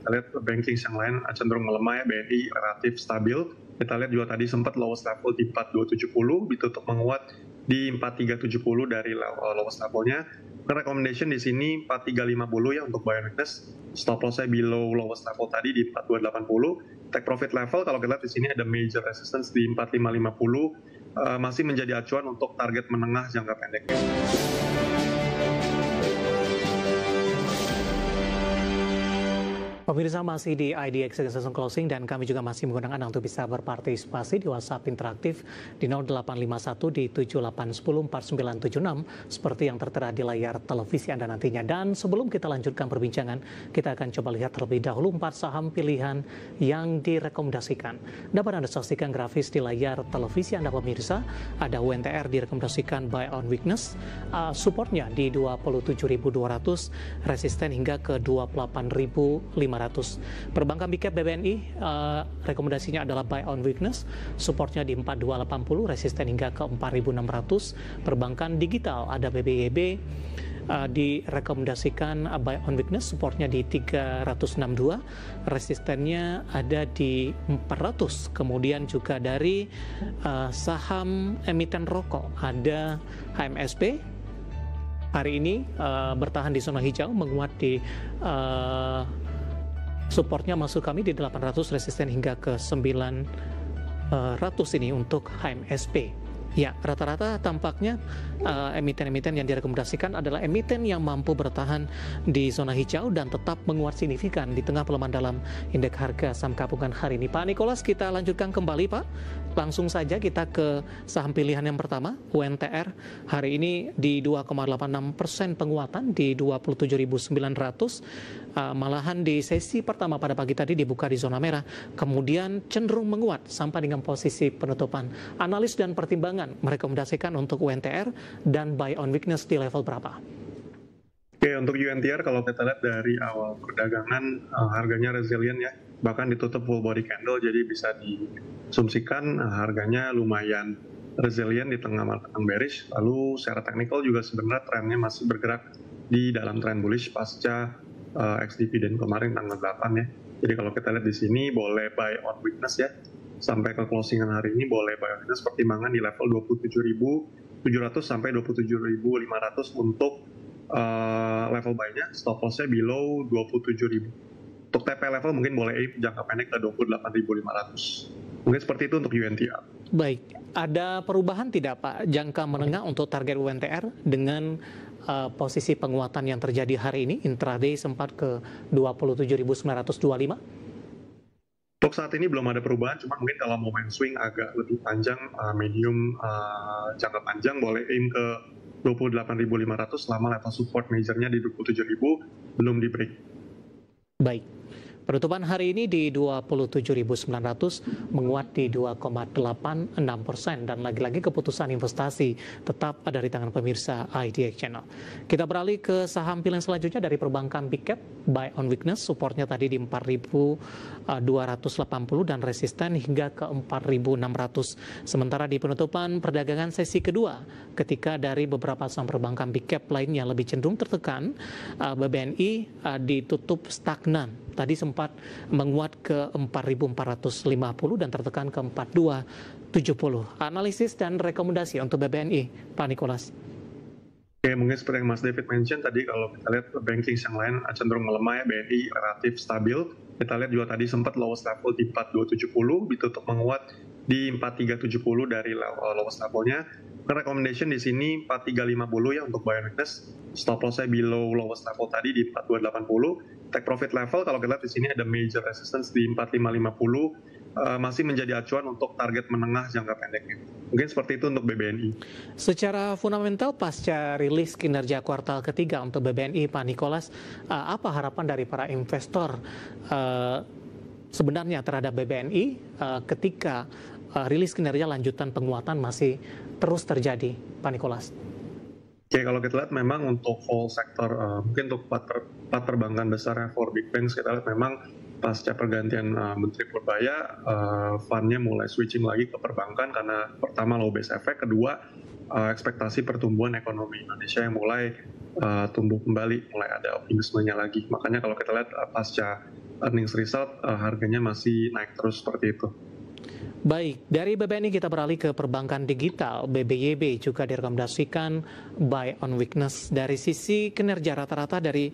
kita lihat banking yang lain cenderung melemah ya, BNI relatif stabil. Kita lihat juga tadi sempat lowest level di 4270, ditutup menguat di 4370 dari lowest levelnya. Recommendation di sini 4350 ya untuk buy and weakness. Stop loss-nya below lowest level tadi di 4280. Take profit level kalau kita lihat di sini ada major resistance di 4550. Masih menjadi acuan untuk target menengah jangka pendek. Pemirsa masih di IDX Season Closing dan kami juga masih menggunakan Anda untuk bisa berpartisipasi di WhatsApp interaktif di 0851 di 7810 4976 seperti yang tertera di layar televisi Anda nantinya. Dan sebelum kita lanjutkan perbincangan, kita akan coba lihat terlebih dahulu 4 saham pilihan yang direkomendasikan. Dapat Anda saksikan grafis di layar televisi Anda pemirsa. Ada UNTR direkomendasikan buy on weakness, supportnya di 27.200, resisten hingga ke 28.500. Perbankan big cap BBNI rekomendasinya adalah buy on weakness, supportnya di 4280, resisten hingga ke 4600. Perbankan digital ada BBYB direkomendasikan buy on weakness, supportnya di 362, resistennya ada di 400. Kemudian juga dari saham emiten rokok ada HMSP. Hari ini bertahan di zona hijau, menguat di supportnya masuk kami di 800, resisten hingga ke 900 ini untuk HMSP. Ya, rata-rata tampaknya emiten-emiten yang direkomendasikan adalah emiten yang mampu bertahan di zona hijau dan tetap menguat signifikan di tengah pelemahan dalam indeks harga saham gabungan hari ini. Pak Nicholas, kita lanjutkan kembali Pak. Langsung saja kita ke saham pilihan yang pertama, UNTR. Hari ini di 2,86% penguatan di 27.900. Malahan di sesi pertama pada pagi tadi dibuka di zona merah, kemudian cenderung menguat sampai dengan posisi penutupan. Analis dan pertimbangan merekomendasikan untuk UNTR dan buy on weakness di level berapa? Oke, untuk UNTR kalau kita lihat dari awal perdagangan harganya resilient ya, bahkan ditutup full body candle, jadi bisa diasumsikan harganya lumayan resilient di tengah market yang bearish. Lalu secara teknikal juga sebenarnya trennya masih bergerak di dalam tren bullish pasca ex-dividend kemarin tanggal 8 ya. Jadi kalau kita lihat di sini boleh buy on weakness ya. Sampai ke closingan hari ini boleh buy on weakness, pertimbangan di level 27.700 sampai 27.500 untuk level buy-nya. Stop loss-nya below 27.000. Untuk TP level mungkin boleh aim jangka pendek ke 28.500. Mungkin seperti itu untuk UNTR. Baik, ada perubahan tidak Pak jangka menengah untuk target UNTR dengan posisi penguatan yang terjadi hari ini? Intraday sempat ke 27.925. Untuk saat ini belum ada perubahan, cuma mungkin kalau mau main swing agak lebih panjang, medium jangka panjang boleh aim ke 28.500 selama level support majornya di 27.000 belum di break. Baik. Penutupan hari ini di 27.900 menguat di 2,86% dan lagi-lagi keputusan investasi tetap ada di tangan pemirsa IDX Channel. Kita beralih ke saham pilihan selanjutnya dari perbankan big cap, buy on weakness, supportnya tadi di 4.280 dan resisten hingga ke 4.600. Sementara di penutupan perdagangan sesi kedua, ketika dari beberapa saham perbankan big cap lainnya lebih cenderung tertekan, BBNI ditutup stagnan. Tadi sempat menguat ke 4.450 dan tertekan ke 4.270. Analisis dan rekomendasi untuk BBNI, Pak Nicholas. Oke, mungkin seperti yang Mas David mention tadi, kalau kita lihat banking yang lain cenderung melemah ya, BNI relatif stabil. Kita lihat juga tadi sempat lowest level di 4270, ditutup menguat di 4370 dari lowest levelnya. Recommendation di sini 4350 ya untuk buy and weakness. Stop loss-nya below lowest level tadi di 4280. Take profit level kalau kita lihat di sini ada major resistance di 4550. Masih menjadi acuan untuk target menengah jangka pendeknya. Mungkin seperti itu untuk BBNI. Secara fundamental pasca rilis kinerja kuartal ketiga untuk BBNI, Pak Nicholas, apa harapan dari para investor sebenarnya terhadap BBNI ketika rilis kinerja lanjutan penguatan masih terus terjadi, Pak Nicholas? Oke, kalau kita lihat memang untuk whole sektor, mungkin untuk empat perbankan besar for big banks, kita lihat memang pasca pergantian Menteri Purbaya, fund-nya mulai switching lagi ke perbankan karena pertama low base effect, kedua ekspektasi pertumbuhan ekonomi Indonesia yang mulai tumbuh kembali, mulai ada optimismenya lagi. Makanya kalau kita lihat pasca earnings result harganya masih naik terus seperti itu. Baik, dari BBNI kita beralih ke perbankan digital. BBYB juga direkomendasikan buy on weakness. Dari sisi kinerja rata-rata dari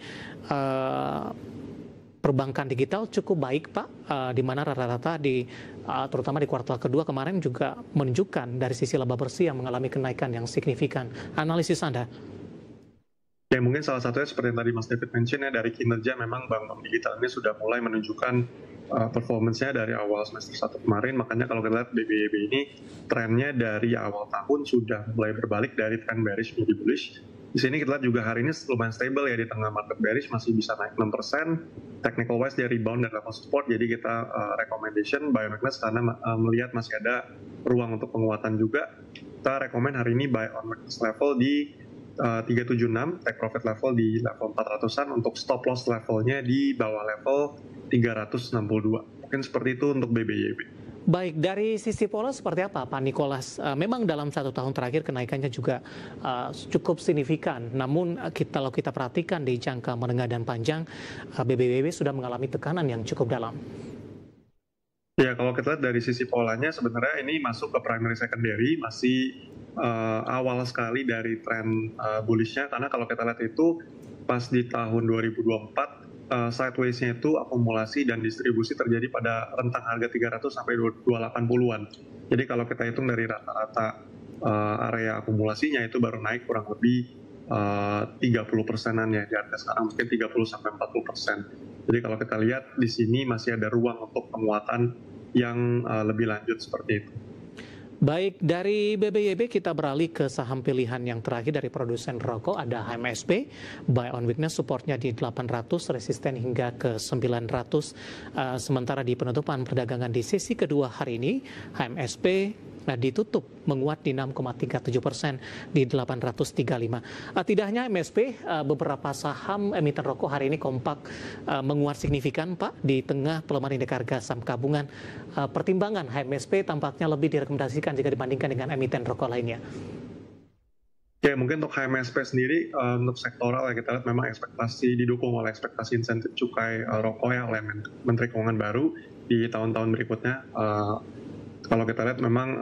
perbankan digital cukup baik, Pak, di mana rata-rata terutama di kuartal kedua kemarin juga menunjukkan dari sisi laba bersih yang mengalami kenaikan yang signifikan. Analisis Anda? Ya, mungkin salah satunya seperti yang tadi Mas David mention ya, dari kinerja memang bank digital ini sudah mulai menunjukkan performance-nya dari awal semester 1 kemarin. Makanya kalau kita lihat BBYB ini trennya dari awal tahun sudah mulai berbalik dari tren bearish menjadi bullish. Di sini kita lihat juga hari ini lumayan stable ya, di tengah market bearish masih bisa naik 6%. Technical wise dia rebound dan level support, jadi kita recommendation buy on weakness karena melihat masih ada ruang untuk penguatan juga. Kita recommend hari ini buy on weakness level di 376, take profit level di level 400-an, untuk stop loss levelnya di bawah level 362. Mungkin seperti itu untuk BBYB. Baik, dari sisi pola seperti apa Pak Nicholas? Memang dalam 1 tahun terakhir kenaikannya juga cukup signifikan. Namun kalau kita perhatikan di jangka menengah dan panjang, BBYB sudah mengalami tekanan yang cukup dalam. Ya, kalau kita lihat dari sisi polanya sebenarnya ini masuk ke primary secondary, masih awal sekali dari tren bullish-nya, karena kalau kita lihat itu pas di tahun 2024 sideways-nya itu akumulasi dan distribusi terjadi pada rentang harga 300 sampai 280-an. Jadi kalau kita hitung dari rata-rata area akumulasinya itu baru naik kurang lebih 30%-an ya, di harga sekarang mungkin 30 sampai 40%. Jadi kalau kita lihat di sini masih ada ruang untuk penguatan yang lebih lanjut seperti itu. Baik, dari BBYB kita beralih ke saham pilihan yang terakhir dari produsen rokok, ada HMSP. Buy on weakness, supportnya di 800, resisten hingga ke 900. Sementara di penutupan perdagangan di sesi kedua hari ini, HMSP ditutup menguat di 6,37% di 835. Tidak hanya MSP, beberapa saham emiten rokok hari ini kompak menguat signifikan, Pak, di tengah pelemahan indeks harga saham gabungan. Pertimbangan HMSP tampaknya lebih direkomendasikan jika dibandingkan dengan emiten rokok lainnya. Oke, mungkin untuk HMSP sendiri, untuk sektoral ya, kita lihat memang ekspektasi didukung oleh ekspektasi insentif cukai rokok ya oleh Menteri Keuangan baru di tahun-tahun berikutnya. Kalau kita lihat memang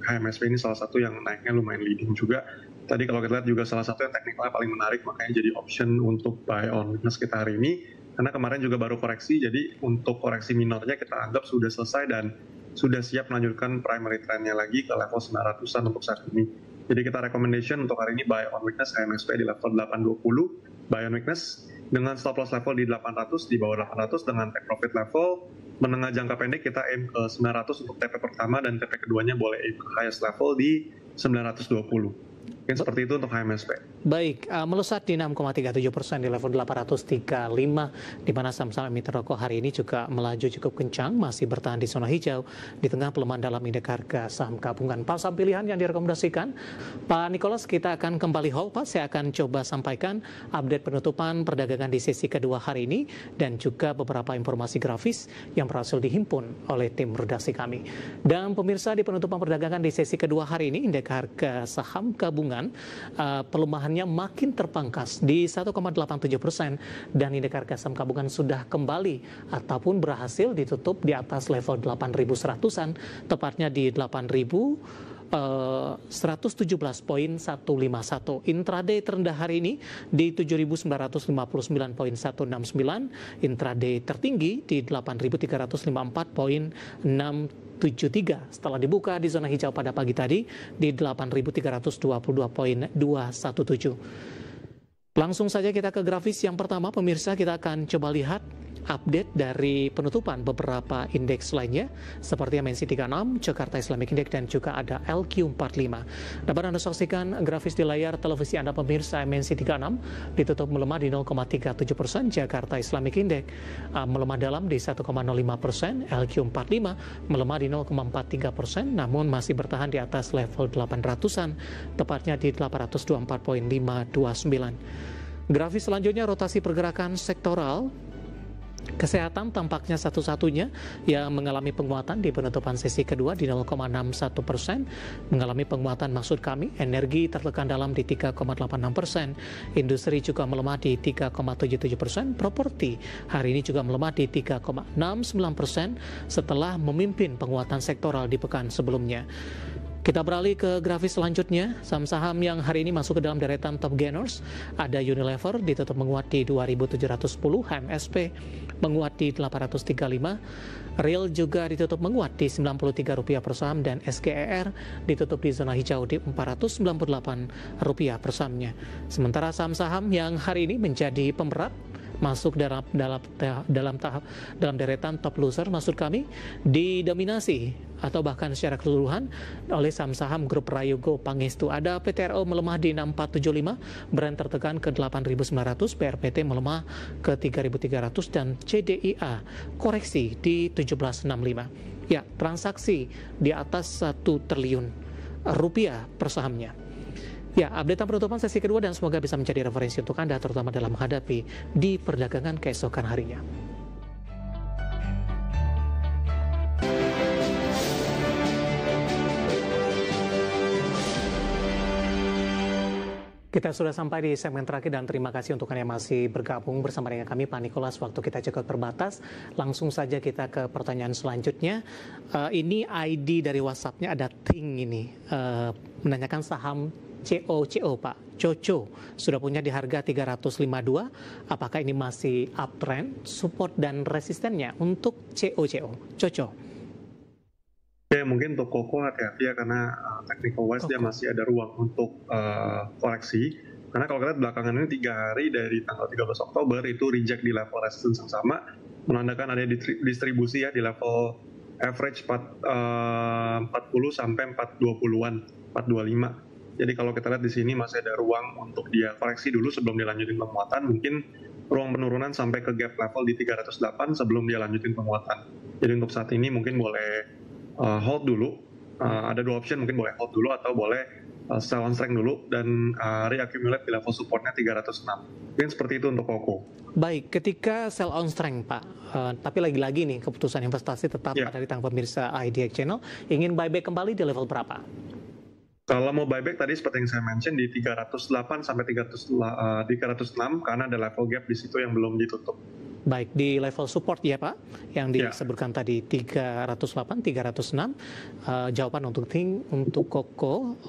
HMSP ini salah satu yang naiknya lumayan leading juga. Tadi kalau kita lihat juga salah satu yang teknikalnya paling menarik, makanya jadi option untuk buy on weakness kita hari ini. Karena kemarin juga baru koreksi, jadi untuk koreksi minornya kita anggap sudah selesai dan sudah siap melanjutkan primary trendnya lagi ke level 900-an untuk saat ini. Jadi kita recommendation untuk hari ini buy on weakness HMSP di level 820, buy on weakness dengan stop loss level di 800, di bawah 800 dengan take profit level. Menengah jangka pendek kita aim ke 900 untuk TP pertama dan TP keduanya boleh aim ke highest level di 920. Mungkin seperti itu untuk HMSP. Baik, melesat di 6,37% di level 835, di mana saham-saham emiten rokok hari ini juga melaju cukup kencang, masih bertahan di zona hijau di tengah pelemahan dalam indeks harga saham gabungan. Pak, saham pilihan yang direkomendasikan, Pak Nicholas, kita akan kembali hold, Pak. Saya akan coba sampaikan update penutupan perdagangan di sesi kedua hari ini dan juga beberapa informasi grafis yang berhasil dihimpun oleh tim redaksi kami. Dan pemirsa, di penutupan perdagangan di sesi kedua hari ini, indeks harga saham gabungan pelemahannya makin terpangkas di 1,87% dan indeks harga saham gabungan sudah kembali ataupun berhasil ditutup di atas level 8.100-an, tepatnya di 8.117.151. Intraday terendah hari ini di 7.959.169, intraday tertinggi di 8.354.673 setelah dibuka di zona hijau pada pagi tadi di 8.322.217. Langsung saja kita ke grafis yang pertama, pemirsa. Kita akan coba lihat update dari penutupan beberapa indeks lainnya seperti MNC 36, Jakarta Islamic Index, dan juga ada LQ45. Dapat Anda saksikan grafis di layar televisi Anda, pemirsa. MNC 36 ditutup melemah di 0,37%, Jakarta Islamic Index melemah dalam di 1,05%, LQ45 melemah di 0,43%, namun masih bertahan di atas level 800-an, tepatnya di 824.529. Grafis selanjutnya rotasi pergerakan sektoral. Kesehatan tampaknya satu-satunya yang mengalami penguatan di penutupan sesi kedua di 0,61%, mengalami penguatan maksud kami, energi tertekan dalam di 3,86%, industri juga melemah di 3,77%, properti hari ini juga melemah di 3,69% setelah memimpin penguatan sektoral di pekan sebelumnya. Kita beralih ke grafis selanjutnya, saham-saham yang hari ini masuk ke dalam deretan top gainers, ada Unilever ditutup menguat di 2.710, HMSP menguat di 835, Real juga ditutup menguat di Rp93 per saham, dan SGER ditutup di zona hijau di Rp498 per sahamnya. Sementara saham-saham yang hari ini menjadi pemberat masuk dalam deretan top loser, maksud kami didominasi atau bahkan secara keseluruhan oleh saham-saham grup Prayogo Pangestu. Ada PTRO melemah di 6475, Brent tertekan ke 8.900, BRPT melemah ke 3.300, dan CDIA koreksi di 1765. Ya, transaksi di atas 1 triliun rupiah per sahamnya. Ya, update penutupan sesi kedua dan semoga bisa menjadi referensi untuk Anda terutama dalam menghadapi di perdagangan keesokan harinya. Kita sudah sampai di segmen terakhir dan terima kasih untuk Anda yang masih bergabung bersama dengan kami, Pak Nikolas. Waktu kita cukup terbatas, langsung saja kita ke pertanyaan selanjutnya. Ini ID dari WhatsApp-nya ada Ting ini, menanyakan saham COCO, Pak. COCO sudah punya di harga 352. Apakah ini masih uptrend, support dan resistennya untuk COCO? Oke, mungkin untuk Koko hati-hati ya, karena technical wise dia masih ada ruang untuk koreksi. Karena kalau kita lihat belakangan ini 3 hari dari tanggal 13 Oktober itu reject di level resistance yang sama, menandakan ada distribusi ya di level average 40 sampai 420-an, 425. Jadi kalau kita lihat di sini masih ada ruang untuk dia koreksi dulu sebelum dilanjutin penguatan. Mungkin ruang penurunan sampai ke gap level di 308 sebelum dia lanjutin penguatan. Jadi untuk saat ini mungkin boleh hold dulu. Ada 2 option, mungkin boleh hold dulu atau boleh sell on strength dulu dan reaccumulate di level supportnya 306. Mungkin seperti itu untuk Koko. Baik, ketika sell on strength, Pak, tapi lagi-lagi nih keputusan investasi tetap ada di tangan pemirsa IDX Channel. Ingin buyback kembali di level berapa? Kalau mau buyback tadi seperti yang saya mention di 308 sampai 306 karena ada level gap di situ yang belum ditutup. Baik, di level support ya Pak, yang disebutkan tadi 308, 306. Jawaban untuk Koko,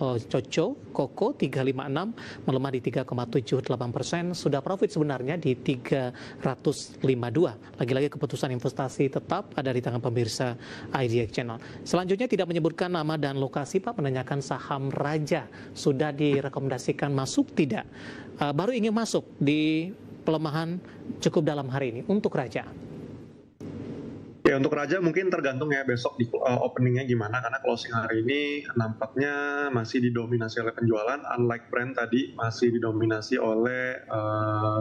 Koko 356 melemah di 3,78%. Sudah profit sebenarnya di 352. Lagi-lagi keputusan investasi tetap ada di tangan pemirsa IDX Channel. Selanjutnya tidak menyebutkan nama dan lokasi, Pak, menanyakan saham Raja. Sudah direkomendasikan masuk tidak? Baru ingin masuk di pelemahan cukup dalam hari ini untuk Raja. Ya, untuk Raja mungkin tergantung ya besok di openingnya gimana, karena closing hari ini nampaknya masih didominasi oleh penjualan, unlike Brent tadi masih didominasi oleh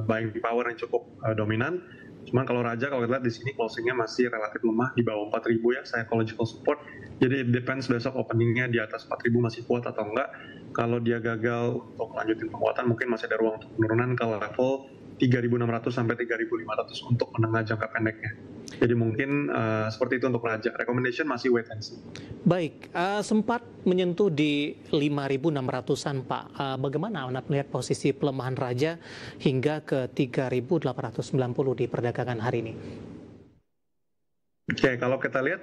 buying power yang cukup dominan. Cuman kalau Raja, kalau kita lihat di sini closingnya masih relatif lemah di bawah 4.000 ya, psychological support. Jadi it depends besok openingnya di atas 4.000 masih kuat atau enggak. Kalau dia gagal untuk lanjutin penguatan, mungkin masih ada ruang untuk penurunan ke level 3.600 sampai 3.500 untuk menengah jangka pendeknya. Jadi mungkin seperti itu untuk Raja. Recommendation masih wait and see. Baik, sempat menyentuh di 5.600-an Pak. Bagaimana Anda melihat posisi pelemahan Raja hingga ke 3.890 di perdagangan hari ini? Oke, kalau kita lihat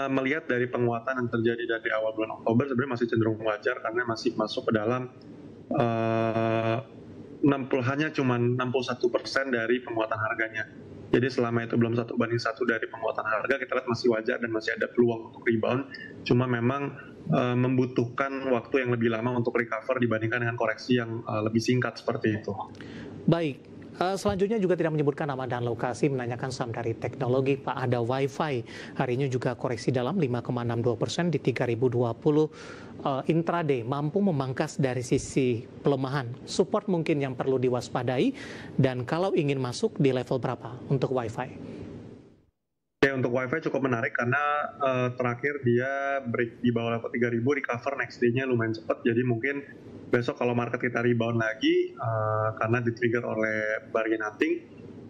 melihat dari penguatan yang terjadi dari awal bulan Oktober sebenarnya masih cenderung wajar karena masih masuk ke dalam hanya cuma 61% dari penguatan harganya. Jadi selama itu belum 1:1 dari penguatan harga, kita lihat masih wajar dan masih ada peluang untuk rebound. Cuma memang membutuhkan waktu yang lebih lama untuk recover dibandingkan dengan koreksi yang lebih singkat seperti itu. Baik. Selanjutnya juga tidak menyebutkan nama dan lokasi, menanyakan saham dari teknologi, Pak. Ada Wi-Fi, hari ini juga koreksi dalam 5,62% di 3.020. Intraday mampu memangkas dari sisi pelemahan. Support mungkin yang perlu diwaspadai, dan kalau ingin masuk di level berapa untuk Wi-Fi? Ya, untuk Wi-Fi cukup menarik karena terakhir dia break di bawah level 3.000, recover next day-nya lumayan cepat. Jadi mungkin besok kalau market kita rebound lagi karena di-trigger oleh bargain hunting,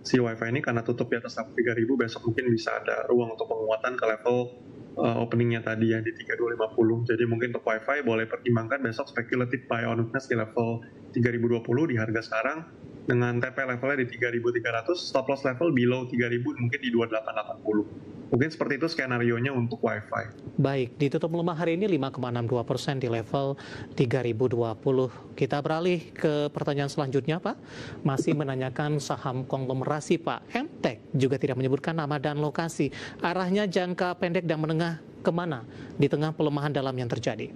si WiFi ini karena tutup di atas level 3.000, besok mungkin bisa ada ruang untuk penguatan ke level openingnya tadi yang di 3250. Jadi mungkin untuk WiFi boleh pertimbangkan besok speculative buy on weakness di level 3020 di harga sekarang, dengan TP levelnya di 3.300, stop loss level below 3.000 mungkin di 2880. Mungkin seperti itu skenario-nya untuk WiFi. Baik, ditutup melemah hari ini 5,62% di level 3020. Kita beralih ke pertanyaan selanjutnya, Pak. Masih menanyakan saham konglomerasi, Pak. MTEK juga tidak menyebutkan nama dan lokasi. Arahnya jangka pendek dan menengah kemana di tengah pelemahan dalam yang terjadi?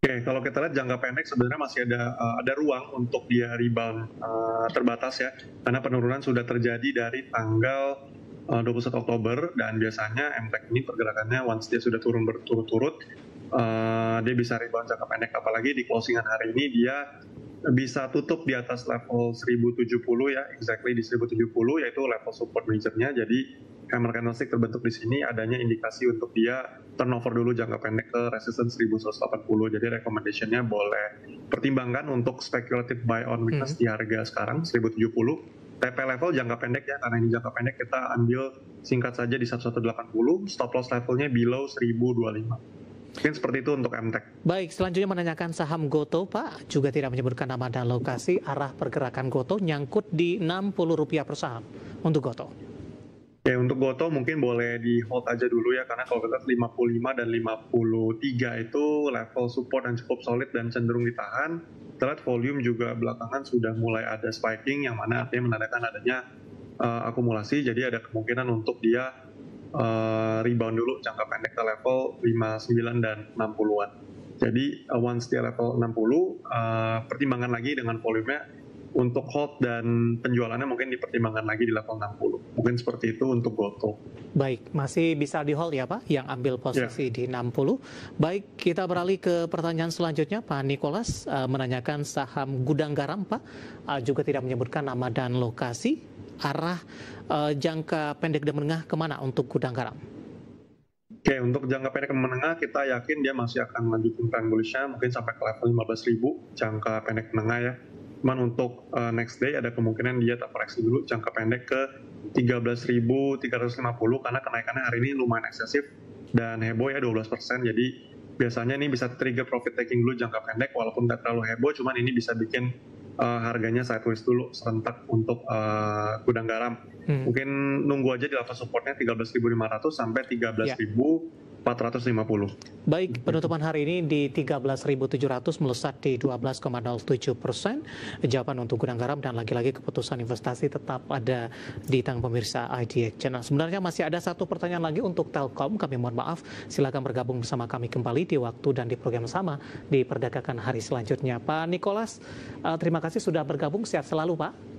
Oke, kalau kita lihat jangka pendek sebenarnya masih ada ruang untuk dia rebound terbatas ya, karena penurunan sudah terjadi dari tanggal 21 Oktober, dan biasanya MTEK ini pergerakannya once dia sudah turun berturut-turut, dia bisa rebound jangka pendek, apalagi di closingan hari ini dia bisa tutup di atas level 1070 ya, exactly di 1070, yaitu level support majornya. Jadi hammer candlestick terbentuk di sini, adanya indikasi untuk dia turnover dulu jangka pendek ke resistance 1180. Jadi recommendation-nya boleh pertimbangkan untuk speculative buy on weakness di harga sekarang 1070. TP level jangka pendek ya, karena ini jangka pendek kita ambil singkat saja di 1180, stop loss levelnya below 1025. Mungkin seperti itu untuk MTEK. Baik, selanjutnya menanyakan saham GoTo, Pak. Juga tidak menyebutkan nama dan lokasi. Arah pergerakan GoTo nyangkut di Rp60 per saham untuk GoTo. Ya, untuk GoTo mungkin boleh di hold aja dulu ya, karena kalau kita lihat 55 dan 53 itu level support dan cukup solid dan cenderung ditahan. Kita lihat volume juga belakangan sudah mulai ada spiking, yang mana artinya menandakan adanya akumulasi, jadi ada kemungkinan untuk dia rebound dulu jangka pendek ke level 59 dan 60-an. Jadi once dia level 60, pertimbangan lagi dengan volumenya untuk hold dan penjualannya mungkin dipertimbangkan lagi di level 60. Mungkin seperti itu untuk GoTo. Baik, masih bisa di hold ya Pak, yang ambil posisi di 60. Baik, kita beralih ke pertanyaan selanjutnya. Pak Nicholas menanyakan saham Gudang Garam, Pak. Juga tidak menyebutkan nama dan lokasi. Arah jangka pendek dan menengah kemana untuk Gudang Garam? Oke, untuk jangka pendek dan menengah kita yakin dia masih akan melanjutkan trend bullish-nya mungkin sampai ke level 15.000 jangka pendek menengah ya. Cuman untuk next day ada kemungkinan dia terkoreksi dulu jangka pendek ke 13.350 karena kenaikannya hari ini lumayan eksesif dan heboh ya 12%. Jadi biasanya ini bisa trigger profit taking dulu jangka pendek walaupun nggak terlalu heboh, cuman ini bisa bikin harganya sideways dulu serentak untuk Gudang Garam. Mungkin nunggu aja di level supportnya 13.500 sampai 13.450. Baik, penutupan hari ini di 13.700 melesat di 12,07%. Jawaban untuk Gudang Garam dan lagi-lagi keputusan investasi tetap ada di tangan pemirsa IDX Channel. Sebenarnya masih ada satu pertanyaan lagi untuk Telkom. Kami mohon maaf. Silakan bergabung bersama kami kembali di waktu dan di program sama di perdagangan hari selanjutnya. Pak Nicholas, terima kasih sudah bergabung. Sehat selalu, Pak.